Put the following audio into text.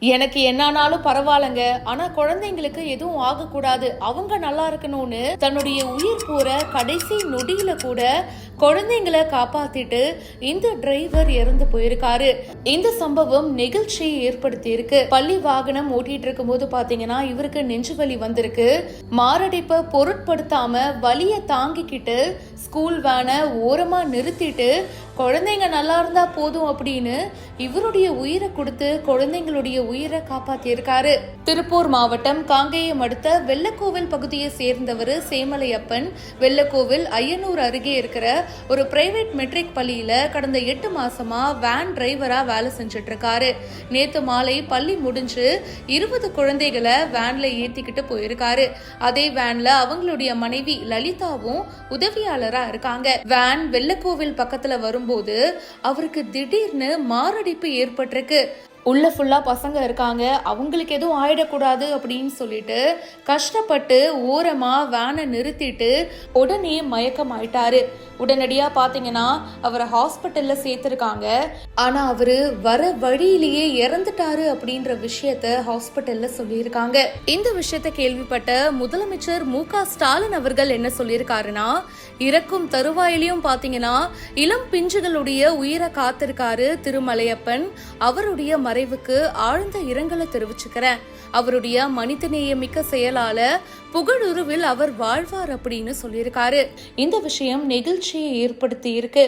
எனக்கு என்னானாலும் பரவாயில்லங்க, ஆனா குழந்தைங்களுக்கு எதுவும் ஆகக்கூடாது, அவங்க நல்லா இருக்கணும்னு தன்னுடைய உயிர் போற கடைசி நொடியில கூட குழந்தைங்களை காப்பாத்திட்டு இந்த டிரைவர் இறந்து போயிருக்காரு. இந்த சம்பவம் நெகிழ்ச்சியை ஏற்படுத்தி இருக்கு. பள்ளி வாகனம் ஓட்டிட்டு இருக்கும் போது பாத்தீங்கன்னா இவருக்கு நெஞ்சு வலி வந்திருக்கு. மாரடைப்பை பொருட்படுத்தாம வலிய தாங்கிக்கிட்டு ஸ்கூல் வேனை ஓரமா நிறுத்திட்டு குழந்தைங்க நல்லா இருந்தா போதும் அப்படின்னு இவருடைய உயிரை கொடுத்து குழந்தைங்களுடைய உயிரை காப்பாத்தியிருக்காரு. திருப்பூர் மாவட்டம் காங்கேயம் அடுத்த வெள்ளக்கோவில் பகுதியை சேர்ந்தவர் சேமலையப்பன். வெள்ளக்கோவில் ஐயனூர் அருகே இருக்கிற ஒரு பிரைவேட் மெட்ரிக் பள்ளியில கடந்த 8 மாசமா வேன் டிரைவரா வேலை செஞ்சுட்டு இருக்காரு. நேத்து மாலை பள்ளி முடிஞ்சு 20 குழந்தைகளை வேன்ல ஏத்திக்கிட்டு போயிருக்காரு. அதே வேன்ல அவங்களுடைய மனைவி லலிதாவும் உதவியாளரா இருக்காங்க. வேன் வெள்ளக்கோவில் பக்கத்துல வரும்போது அவருக்கு திடீர்னு மாரடைப்பு ஏற்பட்டிருக்கு. உள்ள ஃபுல்லா பசங்க இருக்காங்க, அவங்களுக்கு எதுவும் ஆயிடக்கூடாது அப்படின்னு சொல்லிட்டு கஷ்டப்பட்டு ஓரமா வேனை நிறுத்திட்டு உடனே மயக்கம் ஆயிட்டாரு. உடனடியா பாத்தீங்கன்னா அவரை ஹாஸ்பிட்டல்ல சேர்த்திருக்காங்க. ஆனா அவரு வர வழியிலேயே இறந்துட்டாரு அப்படின்ற விஷயத்த ஹாஸ்பிட்டல்ல சொல்லியிருக்காங்க. இந்த விஷயத்த கேள்விப்பட்ட முதலமைச்சர் மு.க. ஸ்டாலின் அவர்கள் என்ன சொல்லியிருக்காருன்னா, இறக்கும் தருவாயிலையும் பாத்தீங்கன்னா இளம் பிஞ்சுகளுடைய உயிரை காத்திருக்காரு திருமலையப்பன். அவருடைய மறைவுக்கு ஆழ்ந்த இரங்கலை தெரிவிச்சுக்கிறேன். அவருடைய மனிதநேயமிக்க செயலால புகழுருவில் அவர் வாழ்வார் அப்படின்னு சொல்லியிருக்காரு. இந்த விஷயம் நெகிழ்ச்சியை ஏற்படுத்தி இருக்கு.